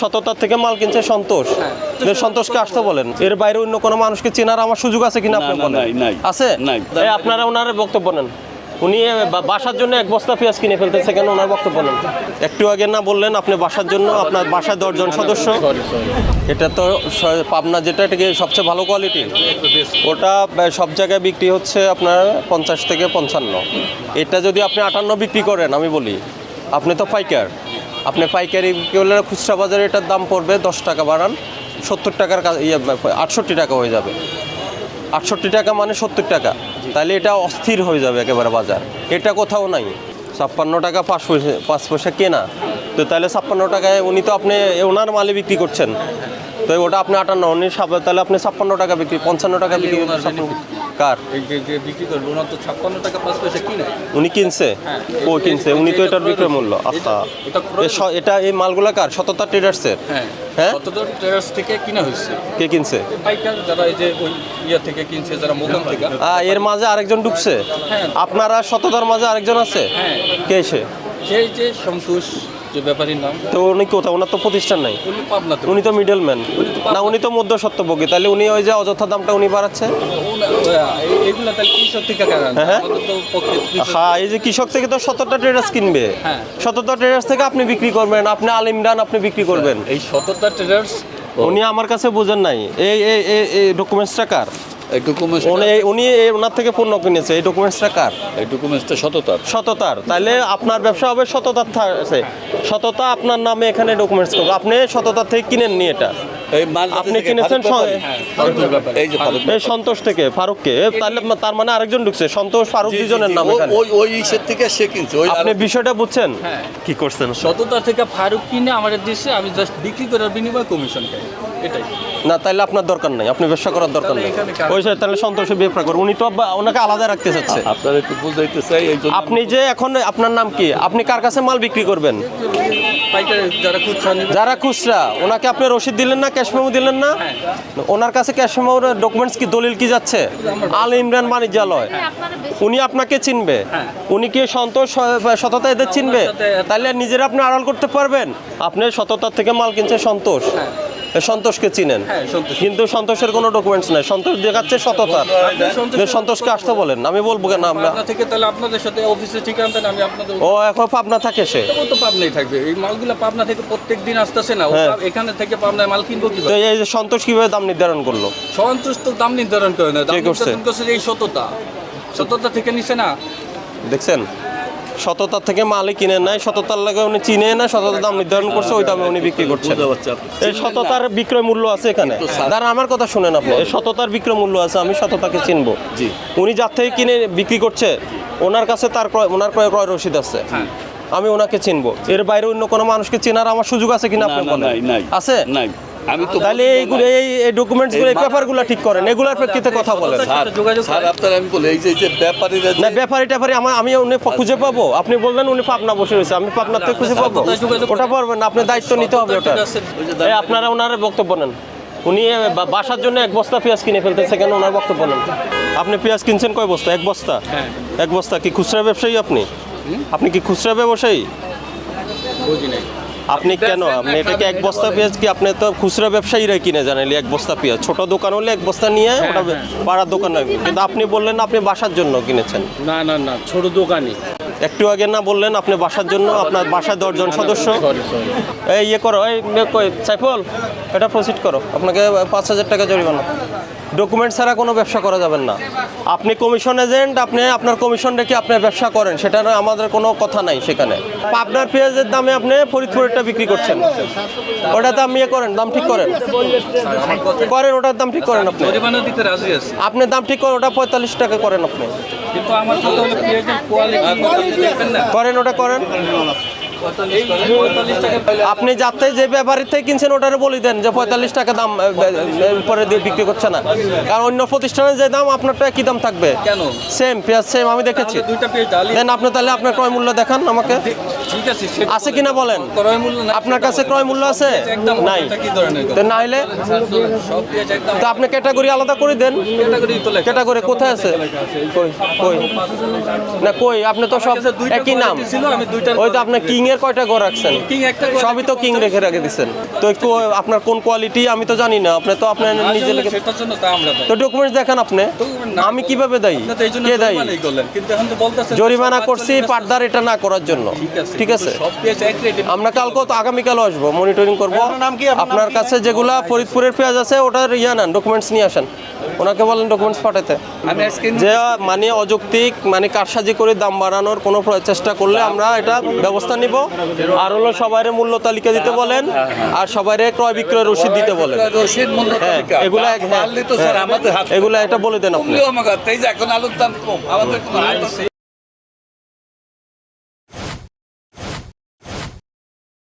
সততার থেকে মাল কিনছে সন্তোষ, সন্তোষকে আসতে বলেন। এর বাইরে অন্য কোনো মানুষকে চেনার আমার সুযোগ আছে কিনা আপনি বলেন? আছে? আপনারা ওনার বক্তব্য নেন। উনি বাসার জন্য এক বস্তা পেঁয়াজ কিনে ফেলতেছে কেন, ওনার বক্তব্য নেন। একটু আগে না বললেন আপনি বাসার জন্য, আপনার বাসায় 10 জন সদস্য। এটা তো পাবনা যেটা এটাকে সবচেয়ে ভালো কোয়ালিটি, ওটা সব জায়গায় বিক্রি হচ্ছে আপনার 50 থেকে 55। এটা যদি আপনি 58 বিক্রি করেন, আমি বলি আপনি তো পাইকার, আপনি পাইকারি করলে খুচরা বাজারে এটার দাম পড়বে 10 টাকা বাড়ান 70 টাকার 68 টাকা হয়ে যাবে। 68 টাকা মানে 70 টাকা, তাহলে এটা অস্থির হয়ে যাবে একেবারে বাজার। এটা কোথাও নাই। 56 টাকা 5 পয়সা কেনা, তো তাহলে 56 টাকায় উনি তো আপনি ওনার মালে বিক্রি করছেন, তো ওটা আপনি 58, উনি তাহলে আপনি 56 টাকা বিক্রি, 55 টাকা বিক্রি কার বিক্রি করবো না তো 56 টাকা 5 পয়সা কিনে উনি কিনছে, ও কিনছে, উনি তো এটার বিক্রয় মূল্য। আচ্ছা, এটা এই মালগুলা কার? সততা ট্রেডার্সের। হ্যাঁ, সততা ট্রেডার্স থেকে কিনা হয়েছে। কে কিনছে? পাইকার যারা এই যে ওই ইয়া থেকে কিনছে, যারা মোকাম থেকে। এর মাঝে আরেকজন ঢুকছে, আপনারা সততার মাঝে আরেকজন আছে। কে সে? সেই যে সন্তোষ যে ব্যাপারীর নাম। তো উনি কোথাও, ওনার তো প্রতিষ্ঠান নাই, উনি পাবনাতে। উনি তো মিডল ম্যান না, উনি তো মধ্যস্বত্বভোগী। তাহলে উনি ওই যে অযথা দামটা উনি বাড়াচ্ছে। এগুলা তাহলে কৃষক থেকে কেন? হ্যাঁ, এই যে কৃষক থেকে তো সততা ট্রেডার্স কিনবে, সততা ট্রেডার্স থেকে আপনি বিক্রি করবেন, আপনি আলিমরান আপনি বিক্রি করবেন। এই সততা ট্রেডার্স উনি আমার কাছে বোঝেন নাই। এই ডকুমেন্টসটা কার? এই ডকুমেন্টস উনি ওনার থেকে পণ্য কিনেছে, এই ডকুমেন্টসটা কার? এই ডকুমেন্টসটা সততার। তাহলে আপনার ব্যবসা হবে সততার আছে, সততা আপনার নামে এখানে ডকুমেন্টস করবে। আপনি সততার থেকে কিনেননি এটা, আপনি কিনেছেন এই সন্তোষ থেকে ফারুককে। তাহলে তার মানে আরেকজন ঢুকছে, সন্তোষ ফারুক দুজনের নাম এখানে। ওই ইসের থেকে সে কিনছে। আপনি বিষয়টা বুঝছেন কি করছেন? সততা থেকে ফারুক কিনে আমাদের দেশে আমি জাস্ট বিক্রি করার বিনিময়ে কমিশন পাই, এটাই না। তাহলে আপনার দরকার নাই, আপনি ব্যবসা করার দরকার নেই। ওই তাহলে সন্তোষে ব্যবসা করুন। উনি তো ওনাকে আলাদা রাখতে চাচ্ছে। আপনারা একটু বুঝাইতে চাই। আপনি যে এখন আপনার নাম কি, আপনি কার কাছে মাল বিক্রি করবেন? যারা খুচরা, ওনাকে আপনি রসিদ দিলেন না, ক্যাশ মেমো দিলেন না? ওনার কাছে ক্যাশ মেমো ডকুমেন্টস কি, দলিল কি যাচ্ছে? আল ইমরান বাণিজ্যালয়, উনি আপনাকে চিনবে, উনি কি সন্তোষ সততা এদের চিনবে? তাহলে নিজেরা আপনি আড়াল করতে পারবেন। আপনি সততার থেকে মাল কিনছে সন্তোষ, সন্তোষকে চিনেন, কিন্তু সন্তোষের কোনো ডকুমেন্টস নাই। সন্তোষ দেখাচ্ছে সততার। সন্তোষকে আসতে বলেন, আমি বলবো কেন? আমরা থেকে তাহলে আপনাদের সাথে অফিসে ঠিকানা দেন, আমি আপনাদের। ও এখন পাবনা থাকে, সে তো পাবনাই থাকবে। এই মালগুলো পাবনা থেকে প্রত্যেকদিন আসতেছে না, এখানে থেকে পাবনায় মাল কিনবো কি? তো এই যে সন্তোষ কিভাবে দাম নির্ধারণ করলো? সন্তোষ তো দাম নির্ধারণ করে না, দাম নির্ধারণ করছে এই সততা থেকে নিছে না। দেখছেন, সততার থেকে মালই কিনে নাই, সততার লাগে উনি চিনে না, সততার দাম নির্ধারণ করছে, ওই দামে উনি বিক্রি করছেন। এই সততার বিক্রয় মূল্য আছে এখানে। দাঁড়া, আমার কথা শুনেন আপনি। এই সততার বিক্রয় মূল্য আছে, আমি সততাকে চিনবো। উনি যার থেকে কিনে বিক্রি করছে, ওনার কাছে ওনার ক্রয় রসিদ আছে, আমি ওনাকে চিনবো। এর বাইরে অন্য কোনো মানুষকে চেনার আমার সুযোগ আছে কিনা আপনি বলেন? আছে? আমি তো তাহলে এইগুলো এই ডকুমেন্টসগুলো, এই পেপারগুলো ঠিক করেন, এগুলোর প্রেক্ষিতে কথা বলেন। স্যার আপনার আমি বলি, এই যে ব্যাপারীরা, না ব্যাপারী আমি উনি খুঁজে পাবো? আপনি বললেন উনি পাবনা বসে রয়েছে, আমি পাবনার থেকে খুঁজে পাবো? ওটা পারবেন না, আপনি দায়িত্ব নিতে হবে ওটা। আপনারা ওনার বক্তব্য নেন। উনি বাসার জন্য এক বস্তা পেঁয়াজ কিনে ফেলতেছে কেন, ওনার বক্তব্য নেন। আপনি পেঁয়াজ কিনছেন কয় বস্তা? এক বস্তা। এক বস্তা কি খুচরা ব্যবসায়ী? আপনি কি খুচরা ব্যবসায়ী? বুঝি নাই। আপনি কেন, আপনি এটাকে এক বস্তা পেঁয়াজ কি, আপনি তো খুচরা ব্যবসায়ীরাই কিনে জানেন এক বস্তা পেঁয়াজ। ছোট দোকান হলে এক বস্তা নিয়ে ওটা পাড়ার দোকান রাখবেন, কিন্তু আপনি বললেন আপনি বাসার জন্য কিনেছেন। না, ছোট দোকানই। একটু আগে না বললেন আপনি বাসার জন্য, আপনার বাসায় 10 জন সদস্য। এই করো, এই সাইফুল, এটা প্রসিড করো, আপনাকে 5000 টাকা জরিমানা। ডকুমেন্ট ছাড়া কোনো ব্যবসা করা যাবেন না। আপনি কমিশন এজেন্ট, আপনি আপনার কমিশন রেখে আপনি ব্যবসা করেন, সেটা আমাদের কোনো কথা নাই সেখানে। আপনার পেঁয়াজের দামে আপনি ফরিদপুরেরটা বিক্রি করছেন, ওটার দাম করেন, দাম ঠিক করেন, ওটার দাম ঠিক করেন। আপনি আপনার দাম ঠিক করেন, ওটা 45 টাকা করেন আপনি। করেন, ওটা করেন। আপনি যাতে যে ব্যাপারীর থেকে কিনছেন ওটারে বলে দেন যে 45 টাকা দাম পরে দিয়ে বিক্রি করছে না, কারণ অন্য প্রতিষ্ঠানের যে দাম আপনারটা কি দাম থাকবে? কেন? সেম পেঁয়াজ সেম, আমি দেখেছি। দেন আপনি তাহলে আপনার ক্রয় মূল্য দেখান আমাকে, আছে কিনা বলেন। আপনার কাছে ক্রয় মূল্য আছে? নাই। তো না হলে তো আপনি ক্যাটাগরি আলাদা করে দেন। ক্যাটাগরি কোথায় আছে? কই না, কই আপনি তো সব একই নাম। ওই তো আপনার কিং এর কয়টা গড় রাখছেন? কিং একটা গড় সবই তো কিং রেখে দিচ্ছেন। তো একটু আপনার কোন কোয়ালিটি আমি তো জানি না, আপনি তো আপনার নিজে লিখে। সেটার জন্য তা আমরা দেই। তো ডকুমেন্টস দেখান আপনি। আমি কিভাবে দেই? আপনি তো এই জন্য কে দেয়? জরিমানাই করলেন, কিন্তু এখন তো বলতেছেন জরিমানা করছি পাটদার এটা না করার জন্য। ঠিক আছে, সব পেঁয়াজ এক রেটে। আমরা কালকেও তো আগামীকালও আসবো, মনিটরিং করবো। আপনার কাছে যেগুলা ফরিদপুরের পেঁয়াজ আছে ওটার নেন, ডকুমেন্টস নিয়ে আসেন, ওনাকে বলেন ডকুমেন্টস পাঠাতে। আমি আজকে যে মানে অযৌক্তিক মানে কারসাজি করে দাম বাড়ানোর কোনো চেষ্টা করলে আমরা এটা ব্যবস্থা নিব। আর হলো সবাইরে মূল্য তালিকা দিতে বলেন, আর সবাইরে ক্রয় বিক্রয় রসিদ দিতে বলেন। রশিদ মূল্য তালিকা এগুলা পারলে তো স্যার আমাদের হাত এগুলা এটা বলে দেন আপনি। কমলেও আমাকে এই যে এখন আলুর দাম কম আমাদের কোনো